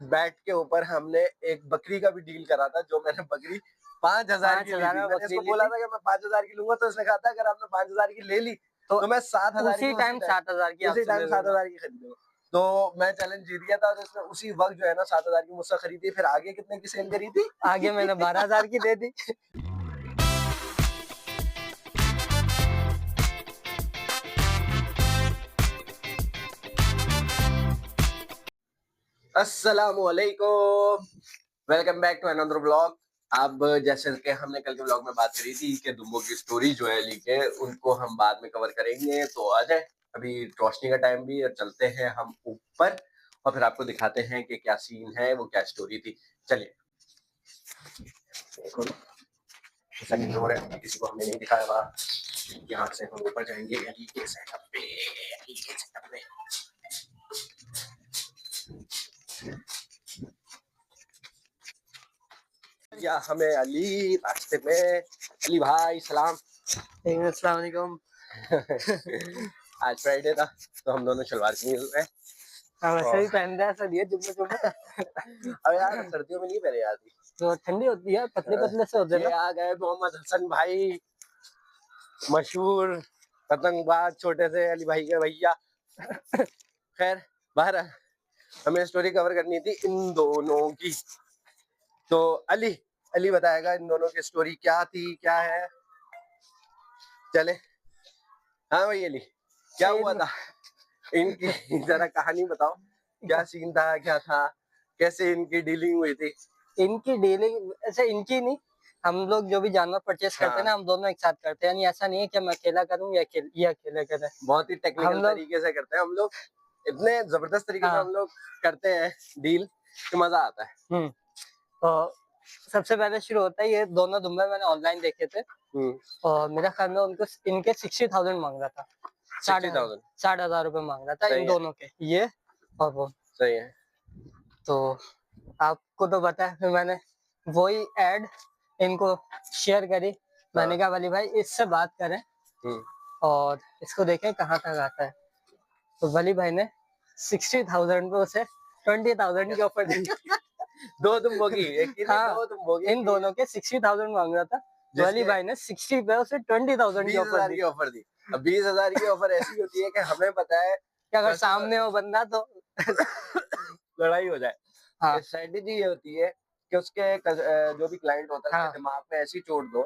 Bat के ऊपर हमने एक बकरी का भी डील करा था, जो मैंने बकरी 5,000 की ली 5,000 थी। में मैंने बकरी इसको ली बोला थी, था कि मैं 5,000 की लूँगा, तो इसने कहा था अगर आपने 5,000 की ले ली, तो तो मैं 7,000 की उसी टाइम 7,000 की उसी आपसे टाइम ले लूँगा। 7,000 की खरीदूँगा। तो मैं चैलेंज जीत गया था और इसने उसी वक़्त जो है ना 7,000 की मुझसे खरीदी। फिर आगे कितने की सेल करी थी? आगे मैंने 12,000 की दे दी। अस्सलामुअलैकुम, welcome back to another vlog. अब जैसे कि हमने कल के व्लॉग में बात करी थी कि दुम्बो की स्टोरी जो है ली के उनको हम बाद में कवर करेंगे, तो आ जाए, अभी रोशनी का टाइम भी और चलते हैं हम ऊपर और फिर आपको दिखाते हैं कि क्या सीन है, वो क्या स्टोरी थी। चलिए, सेकंड फ्लोर है, किसी को हमने नहीं दिखाया हुआ। यहाँ से हम ऊपर जाएंगे अली के सेटअप पे। अली के सेटअप पे या हमें अली रास्ते में। अली भाई सलाम। अस्सलाम वालेकुम। आज फ्राइडे था तो हम दोनों शलवार कमीज में। हाँ, वैसे और भी पहन रहा है सब ये जुम्मे-जुम्मे। अब यार सर्दियों में नहीं पहने जाती। तो ठंडी होती है, पतले-पतले से होते हैं ये ना। आ गए मोहम्मद हसन भाई, मशहूर पतंगबाज, छोटे से अली भाई के भैया। खैर, बाहर हमें स्टोरी कवर करनी थी इन दोनों की, तो अली अली बताएगा इन दोनों की स्टोरी क्या थी, क्या है। चले, हाँ भाई अली, क्या हुआ था इनकी? जरा कहानी बताओ, क्या सीन था, क्या था, कैसे इनकी डीलिंग हुई थी? इनकी डीलिंग ऐसे इनकी नहीं, हम लोग जो भी जानवर परचेस करते हैं हाँ, ना, हम दोनों एक साथ करते हैं। यानी ऐसा नहीं है कि मैं अकेला करूँ या ये अकेले करे। बहुत ही हम टेक्निकल लोग तरीके से करते हैं हम लोग, इतने जबरदस्त तरीके से हाँ, हम लोग करते हैं डील कि मजा आता है। तो सबसे पहले शुरू होता है, ये दोनों दुम्बे मैंने ऑनलाइन देखे थे और मेरा ख्याल में उनको इनके 60,000 मांग रहा था। 60,000 60,000 रुपए मांग रहा था इन सही है, दोनों के, ये और वो। सही है। तो आपको तो पता है, फिर मैंने वही एड इनको शेयर करी। मैंने हाँ, कहा वली भाई इससे बात करें और इसको देखें कहाँ तक आता है। तो वली भाई ने 60,000 पे उसे 20,000 की ऑफर दी। दो तुम बोगी, एक की नहीं, हाँ, दो तुम बोगी। इन दोनों के 60,000 मांग रहा था, तो वली जिसके भाई ने 60 पे उसे 20,000 की बीस ऑफर हजार दी की ऑफर दी। अब 20,000 की ऑफर ऐसी होती है कि हमें पता है कि अगर कस्टमर सामने हो बंदा तो लड़ाई हो जाए। हाँ स्ट्रेटेजी ये होती है कि उसके जो भी क्लाइंट होता है उसके हाँ दिमाग में ऐसी चोट दो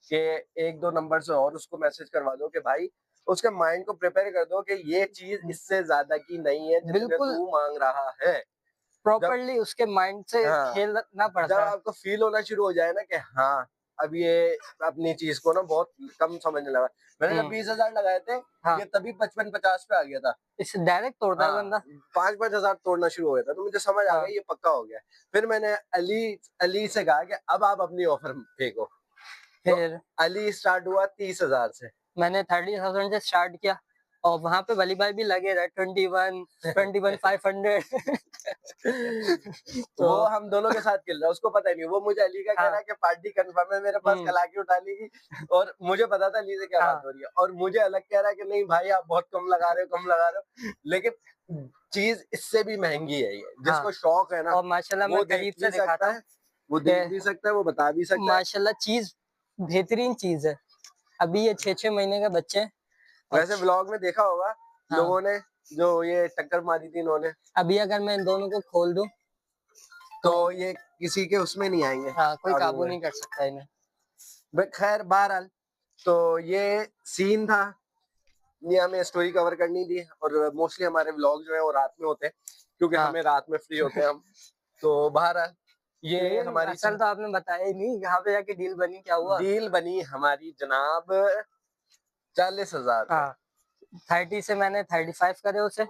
कि एक दो नंबर से और उसको मैसेज करवा दो कि भाई, उसके माइंड को प्रिपेयर कर दो कि ये चीज इससे ज्यादा की नहीं है जितने बिल्कुल तू मांग रहा है। जब प्रॉपरली उसके माइंड से हाँ, खेलना जब पड़ता है। आपको फील होना शुरू हो जाए ना कि हाँ, अब ये अपनी चीज को ना बहुत कम समझने लगा। मैंने जब 20,000 लगाए थे, हाँ, ये तभी 55-50 पे आ गया था। इसे डायरेक्ट तोड़ता है हाँ, बंदा। 5-5 हजार तोड़ना शुरू हो गया था, तो मुझे समझ आ हाँ, गया ये पक्का हो गया। फिर मैंने अली अली से कहा कि अब आप अपनी ऑफर फेंको, तो फिर अली स्टार्ट हुआ 30,000 से। मैंने 30,000 से स्टार्ट किया और वहां पे वली भाई भी लगे रहे 21 तो वो हम दोनों के साथ खेल रहा है, उसको पता ही नहीं। वो मुझे अली का कह रहा हाँ है कि पार्टी कंफर्म है, मेरे पास कल आके उठा लेगी। और मुझे पता था अली से क्या बात हाँ हो रही है, और मुझे अलग कह रहा है कि नहीं भाई आप बहुत कम लगा रहे हो, कम लगा रहे हो। लेकिन चीज इससे भी महंगी है ये, हाँ। जिसको शौक है ना और माशाल्लाह मैं वो करीब देख से भी सकता दिखाता हूँ है, वो कि देख भी सकता है, वो बता भी सकता है। माशाल्लाह चीज बेहतरीन चीज है। अभी ये 6-6 महीने के बच्चे हैं और वैसे व्लॉग में देखा होगा हाँ, लोगों ने, जो ये टक्कर मारी थी इन्होंने, अभी अगर मैं इन दोनों को खोल दूं तो तो ये किसी के उसमें नहीं आएंगे हाँ, कोई काबू काबू में। नहीं कर सकता इन्हें। खैर बहरहाल, तो ये सीन था, ये हमें स्टोरी कवर करनी थी। और मोस्टली हमारे व्लॉग जो है वो रात में होते हैं, क्योंकि हाँ हमें रात में फ्री होते हैं हम। तो बहरहाल ये लेकिन हमारी असल तो आपने बताया ही नहीं कहाँ पे जाके डील बनी, क्या हुआ। डील बनी हमारी जनाब 40,000 में। हाँ, 30 से मैंने 35 करे उसे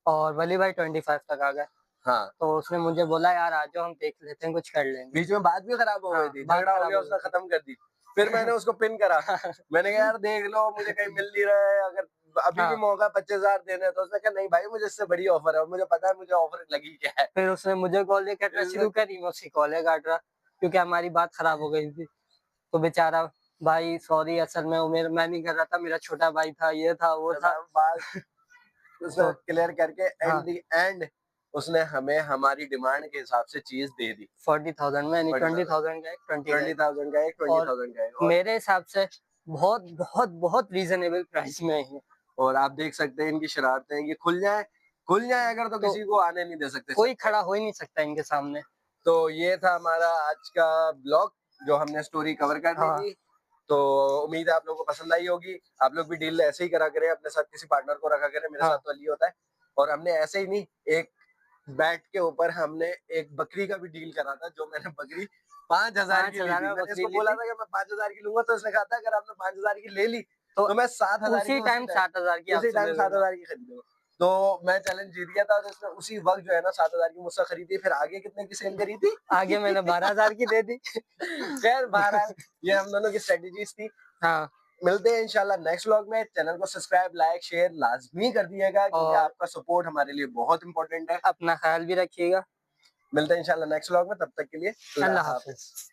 और वली भाई 25 तक आ गए। हाँ, तो उसने मुझे बोला यार आ जाओ हम देख लेते हैं, कुछ कर लेंगे। बीच में बात भी खराब हो गई हाँ, थी, बात झगड़ा हो खराब गया, हो उसने गई खत्म कर दी। फिर मैंने उसको पिन करा, मैंने कहा यार देख लो, मुझे कहीं मिल नहीं रहा है, अगर अभी भी हाँ, मौका 25,000 देने हैं। तो उसने कहा नहीं भाई, मुझे इससे बड़ी ऑफर है, मुझे पता है मुझे ऑफर लगी क्या है। फिर उसने मुझे कॉल करना शुरू करी, मैं उसकी कॉलें काट रहा क्योंकि हमारी बात खराब हो गई थी। तो बेचारा भाई सॉरी, असल में वो मैं नहीं कर रहा था, मेरा छोटा भाई था, ये था वो था। बात उसने तो क्लियर करके एंड हाँ दी एंड उसने हमें हमारी डिमांड के हिसाब से चीज दे दी। 40,000 में, यानी 40,000 20,000 का एक 20 20,000 का एक, और 20,000 का एक। और मेरे हिसाब से बहुत बहुत बहुत रीजनेबल प्राइस में है। और आप देख सकते हैं इनकी शरारतें, ये खुल जाए अगर तो तो किसी को आने नहीं दे सकते। कोई खड़ा हो ही नहीं सकता इनके सामने। तो ये था हमारा आज का ब्लॉग, जो हमने स्टोरी कवर कर दी हाँ। थी। तो उम्मीद है आप लोगों को पसंद आई होगी। आप लोग भी डील ऐसे ही करा करें, अपने साथ किसी पार्टनर को रखा करें। मेरे हाँ। साथ तो अली होता है। और हमने ऐसे ही नहीं, एक बैट के ऊपर हमने एक बकरी का भी डील करा था, जो मैंने बकरी 5,000 की ली 5,000 थी। में मैंने बकरी इसको ली बोला थी, था कि मैं 5,000 की लूंगा, तो इसने कहा था अगर आपने 5,000 की ले ली तो मैं 7,000 की उसी टाइम 7,000 की उसी आपसे टाइम ले लूंगा। 7,000 की खरीदूंगा। तो मैं चैलेंज जीत गया था, और इसने उसी वक्त जो है ना 7,000 की मुझसे खरीदी। फिर आगे कितने की सेल करी थी? आगे मैंने 12,000 की दे दी। खैर बहरहाल, ये हम दोनों की स्ट्रेटेजीज थी। हाँ। मिलते हैं इंशाल्लाह नेक्स्ट व्लॉग में। चैनल को सब्सक्राइब, लाइक, शेयर लाजमी कर दिएगा, क्योंकि और आपका सपोर्ट हमारे लिए बहुत इंपॉर्टेंट है। अपना ख्याल भी रखिएगा। मिलते हैं इंशाल्लाह नेक्स्ट व्लॉग में, तब तक के लिए अल्लाह अल्लाह हाफिज। हाफिज।